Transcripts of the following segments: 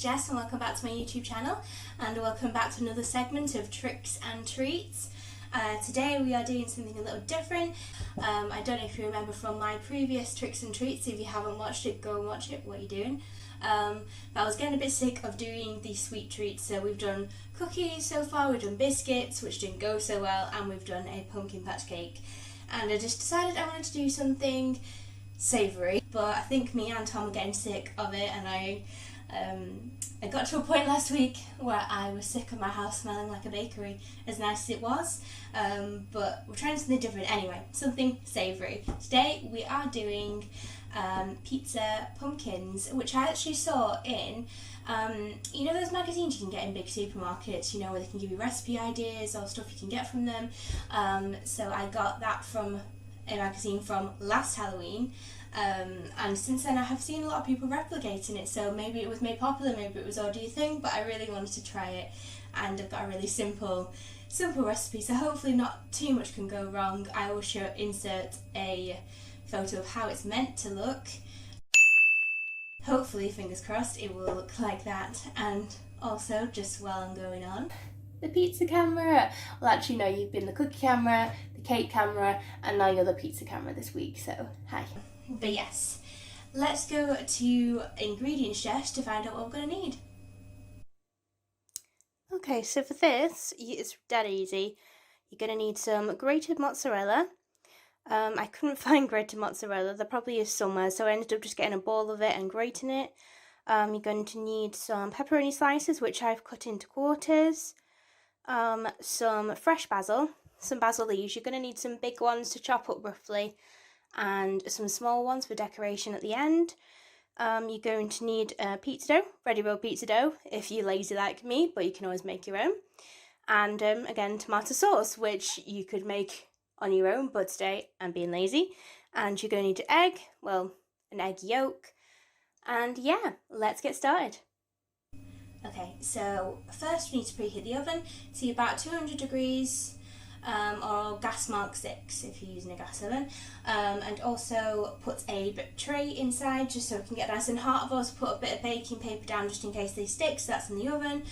Jess and welcome back to my YouTube channel, and welcome back to another segment of Tricks and Treats. Today we are doing something a little different. I don't know if you remember from my previous Tricks and Treats. If you haven't watched it, go and watch it. What are you doing? But I was getting a bit sick of doing these sweet treats, so we've done cookies so far, we've done biscuits, which didn't go so well, and we've done a pumpkin patch cake. And I just decided I wanted to do something savoury, but I think me and Tom were getting sick of it, and I got to a point last week where I was sick of my house smelling like a bakery, as nice as it was, but we're trying something different anyway, something savoury. Today we are doing pizza pumpkins, which I actually saw in, you know those magazines you can get in big supermarkets, you know, where they can give you recipe ideas or stuff you can get from them. So I got that from a magazine from last Halloween, and since then I have seen a lot of people replicating it, so maybe it was made popular, maybe it was already a thing, but I really wanted to try it, and I've got a really simple recipe, so hopefully not too much can go wrong. I will insert a photo of how it's meant to look. Hopefully, fingers crossed, it will look like that. And also, just while I'm going on, the pizza camera. Well, actually no, you've been the cookie camera, the cake camera, and now you're the pizza camera this week, so hi. But yes, let's go to ingredients chest to find out what we're going to need. Okay, so for this, it's dead easy. You're going to need some grated mozzarella. I couldn't find grated mozzarella, there probably is somewhere, so I ended up just getting a ball of it and grating it. You're going to need some pepperoni slices, which I've cut into quarters, some fresh basil, some basil leaves. You're going to need some big ones to chop up roughly, and some small ones for decoration at the end. You're going to need pizza dough, ready rolled pizza dough, if you're lazy like me, but you can always make your own. And again, tomato sauce, which you could make on your own, but today I'm being lazy. And you're going to need an egg, well, an egg yolk, and yeah, let's get started. Okay, so first we need to preheat the oven to about 200 degrees, or gas mark 6 if you're using a gas oven, and also put a tray inside just so it can get nice and hot. I've also put a bit of baking paper down just in case they stick, so that's in the oven.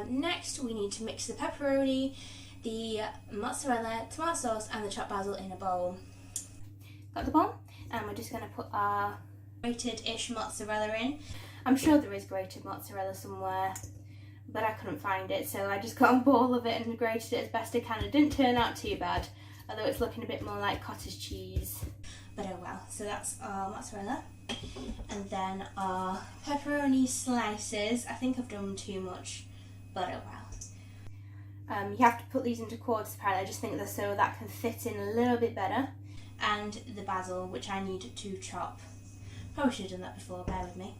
Next we need to mix the pepperoni, the mozzarella, tomato sauce and the chopped basil in a bowl. Got the bowl, and we're just going to put our grated-ish mozzarella in. I'm sure there is grated mozzarella somewhere, but I couldn't find it, so I just got a ball of it and grated it as best I can. It didn't turn out too bad, although it's looking a bit more like cottage cheese, but oh well. So that's our mozzarella, and then our pepperoni slices. I think I've done too much, but oh well. You have to put these into quarters apparently. I just think that so that can fit in a little bit better. And the basil, which I need to chop. Probably should have done that before, bear with me.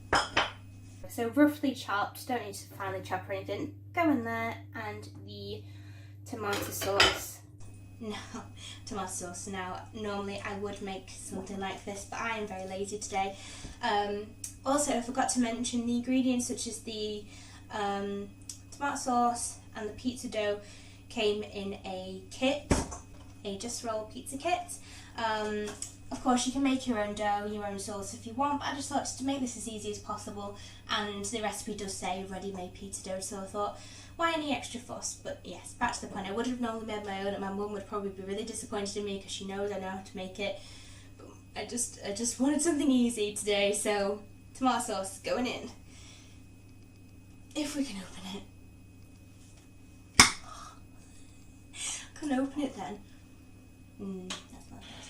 So roughly chopped, don't need to finely chop or anything. Go in there, and the tomato sauce. No, tomato sauce. Now, normally I would make something like this, but I am very lazy today. Also, I forgot to mention the ingredients, such as the tomato sauce and the pizza dough came in a kit, a just roll pizza kit. Of course you can make your own dough, your own sauce if you want, but I just thought to make this as easy as possible, and the recipe does say ready-made pizza dough, so I thought, why any extra fuss? But yes, back to the point. I would have normally made my own, and my mum would probably be really disappointed in me because she knows I know how to make it, but I just wanted something easy today, so tomato sauce going in. If we can open it. Couldn't open it then. That's not nice.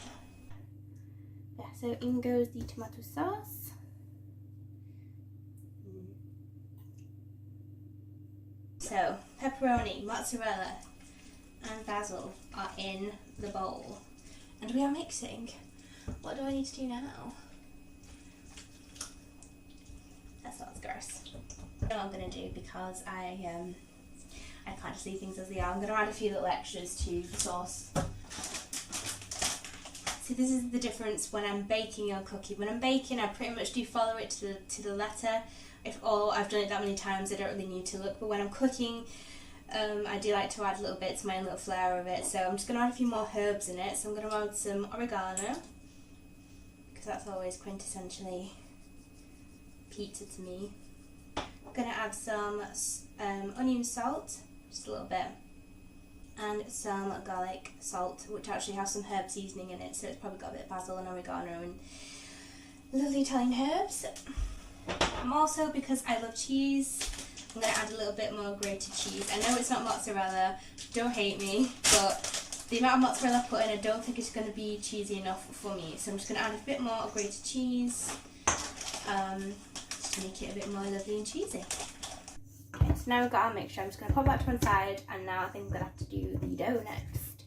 Yeah, so in goes the tomato sauce. So pepperoni, mozzarella and basil are in the bowl, and we are mixing. What do I need to do now? That smells gross. What I'm going to do, because I kind of see things as they are, I'm going to add a few little extras to the sauce. See, this is the difference when I'm baking a cookie. When I'm baking, I pretty much do follow it to the letter. I've done it that many times, I don't really need to look. But when I'm cooking, I do like to add little bits, my own little flair of it. So I'm just going to add a few more herbs in it. So I'm going to add some oregano, because that's always quintessentially pizza to me. I'm going to add some onion salt, just a little bit, and some garlic salt, which actually has some herb seasoning in it, so it's probably got a bit of basil and oregano and lovely Italian herbs. I'm also, because I love cheese, I'm going to add a little bit more grated cheese. I know it's not mozzarella, don't hate me, but the amount of mozzarella I put in, I don't think it's going to be cheesy enough for me. So I'm just going to add a bit more of grated cheese, just to make it a bit more lovely and cheesy. Okay, so now we've got our mixture. I'm just going to pop that to one side, and now I think I'm going to have to do the dough next.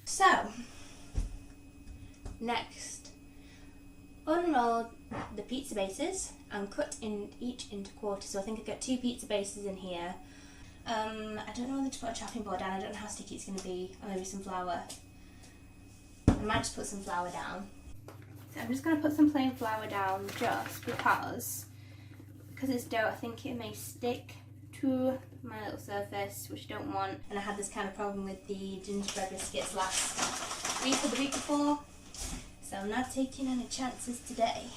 So, next, unroll the pizza bases and cut each into quarters. So I think I've got 2 pizza bases in here. I don't know whether to put a chopping board down. I don't know how sticky it's going to be, or maybe some flour. I might just put some flour down. So I'm just going to put some plain flour down just because it's dough, I think it may stick to my little surface, which I don't want. And I had this kind of problem with the gingerbread biscuits last week or the week before, so I'm not taking any chances today.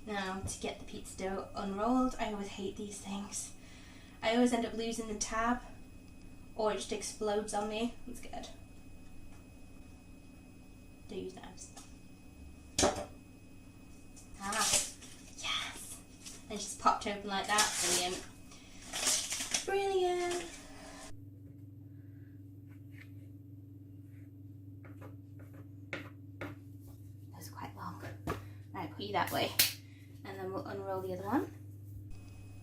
Now, to get the pizza dough unrolled, I always hate these things. I always end up losing the tab, or it just explodes on me. I'm scared. Do use knives. Ah, yes! And it just popped open like that. Brilliant. Brilliant! That was quite long. Right, put you that way. And then we'll unroll the other one.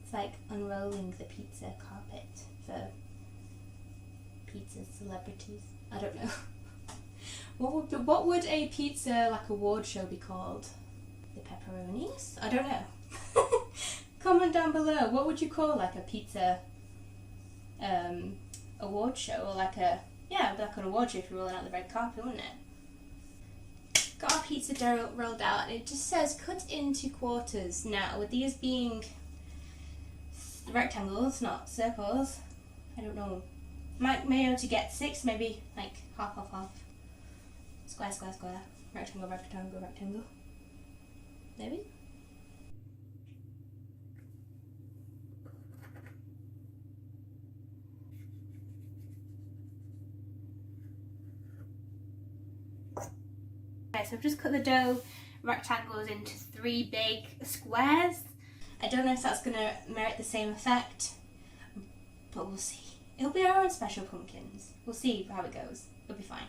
It's like unrolling the pizza carpet for pizza celebrities. I don't know. What would a pizza like award show be called? The pepperonis? I don't know. Comment down below. What would you call like a pizza award show, or like like an award show if you're rolling out the red carpet, wouldn't it? Got our pizza dough rolled out, and it just says cut into quarters. Now, with these being rectangles, not circles, I don't know. Might be able to get 6, maybe like half, half, half. Square, square, square. Rectangle, rectangle, rectangle. Maybe? Okay, so I've just cut the dough rectangles into 3 big squares. I don't know if that's going to merit the same effect, but we'll see. It'll be our own special pumpkins. We'll see how it goes. It'll be fine.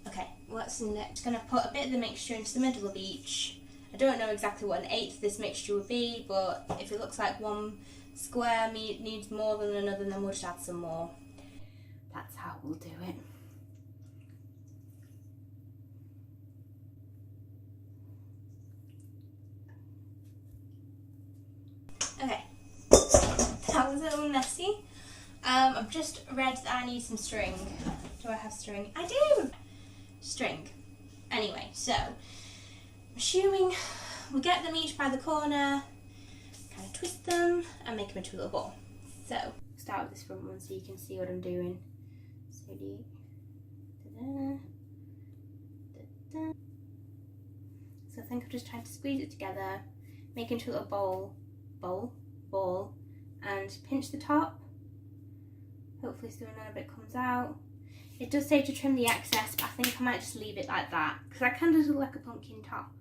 Okay, what's next? Going to put a bit of the mixture into the middle of each. I don't know exactly what 1/8 this mixture will be, but if it looks like one square needs more than another, then we'll just add some more. That's how we'll do it. Okay, that was a little messy. I've just read that I need some string. Do I have string? I do! String. Anyway, so, I'm assuming we'll get them each by the corner, kind of twist them, and make them into a little ball. So, start with this front one so you can see what I'm doing. So, so I think I'm just trying to squeeze it together, make it into a little ball, and pinch the top. Hopefully so none of it comes out. It does say to trim the excess, but I think I might just leave it like that, because I kind of look like a pumpkin top.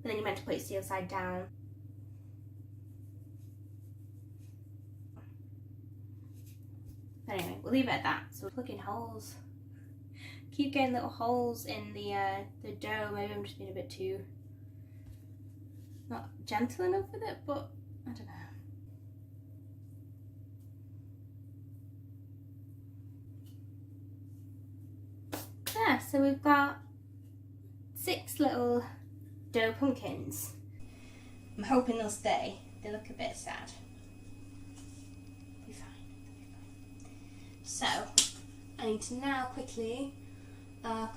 But then you're meant to put it the other side down. But anyway, we'll leave it at that. So we're plugging holes. Keep getting little holes in the dough. Maybe I'm just being a bit too not gentle enough with it, but I don't know. Yeah, so we've got 6 little dough pumpkins. I'm hoping they'll stay. They look a bit sad. They'll be fine. So, I need to now quickly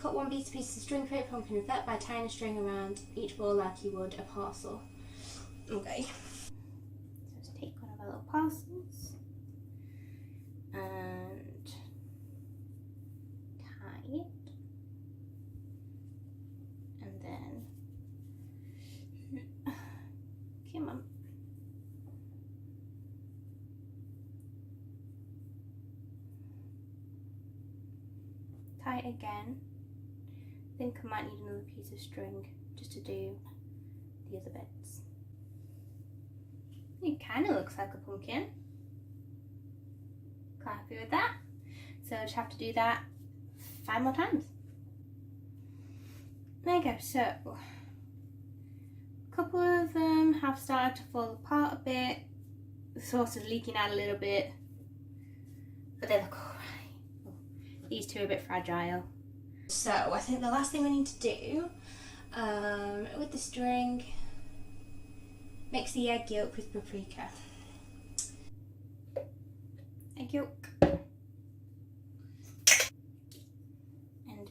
cut 1 piece of string, create pumpkin effect by tying a string around each ball like you would a parcel. Okay. So just take one of our little parcels and tie it. And then, come on. try again. I think I might need another piece of string just to do the other bits. It kind of looks like a pumpkin. Quite happy with that. So I just have to do that 5 more times. There you go. So a couple of them have started to fall apart a bit, sort of leaking out a little bit, but they look alright. These two are a bit fragile. So I think the last thing we need to do with the string, mix the egg yolk with paprika. Egg yolk and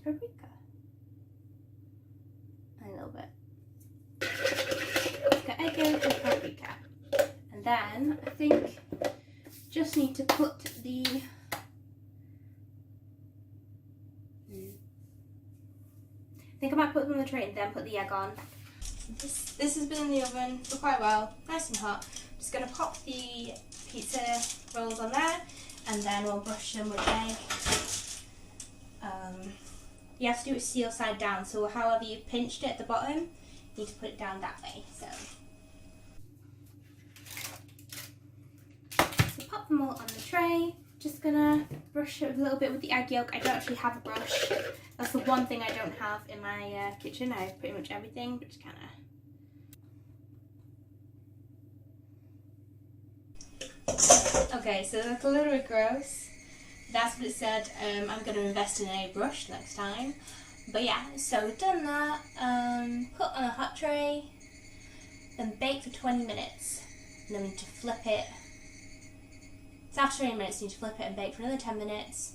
paprika. A little bit. Got egg yolk and paprika. And then I think just need to put the I think I might put them on the tray and then put the egg on. This has been in the oven for quite a while, nice and hot. Just going to pop the pizza rolls on there and then we'll brush them with egg. You have to do it seal side down, so however you pinched it at the bottom, you need to put it down that way. So pop them all on the tray. Just gonna brush it a little bit with the egg yolk. I don't actually have a brush. That's the one thing I don't have in my kitchen. I have pretty much everything, but just kind of. Okay, so that's a little bit gross. That's what it said. I'm going to invest in a brush next time. But yeah, so we've done that. Put on a hot tray, then bake for 20 minutes. And then we need to flip it. So after 20 minutes, you need to flip it and bake for another 10 minutes.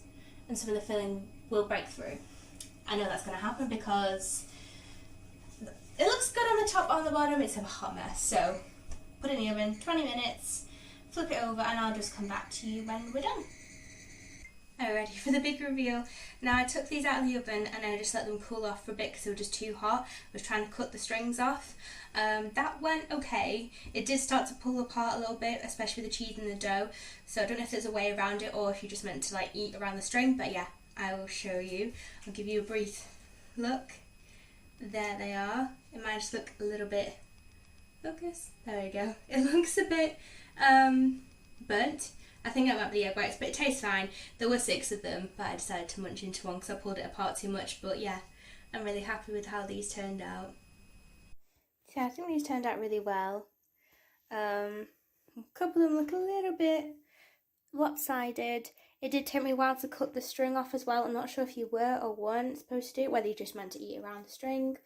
And some of the filling will break through. I know that's going to happen because it looks good on the top, on the bottom. It's a hot mess. So put it in the oven, 20 minutes, flip it over, and I'll just come back to you when we're done. Alrighty, for the big reveal. Now I took these out of the oven and I just let them cool off for a bit because they were just too hot. I was trying to cut the strings off. That went okay. It did start to pull apart a little bit, especially with the cheese and the dough. So I don't know if there's a way around it or if you just meant to like eat around the string, but yeah, I will show you. I'll give you a brief look. There they are. It might just look a little bit, focus, there we go. It looks a bit burnt. I think that might be the egg whites, but it tastes fine. There were 6 of them, but I decided to munch into one because I pulled it apart too much. But yeah, I'm really happy with how these turned out. So I think these turned out really well. A couple of them look a little bit lopsided. It did take me a while to cut the string off as well. I'm not sure if you were or weren't supposed to do it, whether you just meant to eat around the string.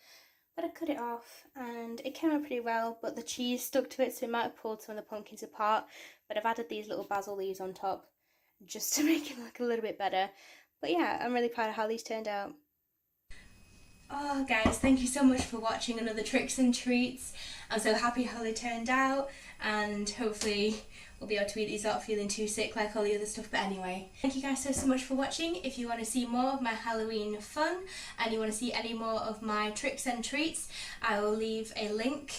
But I cut it off and it came out pretty well, but the cheese stuck to it, so it might have pulled some of the pumpkins apart. But I've added these little basil leaves on top just to make it look a little bit better. But yeah, I'm really proud of how these turned out. Oh guys, thank you so much for watching another Tricks and Treats. I'm so happy how they turned out, and hopefully we'll be able to eat these without feeling too sick like all the other stuff. But anyway, thank you guys so much for watching. If you want to see more of my Halloween fun and you want to see any more of my Tricks and Treats, I will leave a link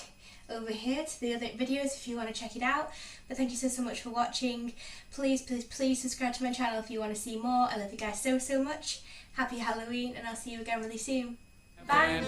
over here to the other videos if you want to check it out. But thank you so much for watching. Please subscribe to my channel if you want to see more. I love you guys so much. Happy Halloween, and I'll see you again really soon. Bye.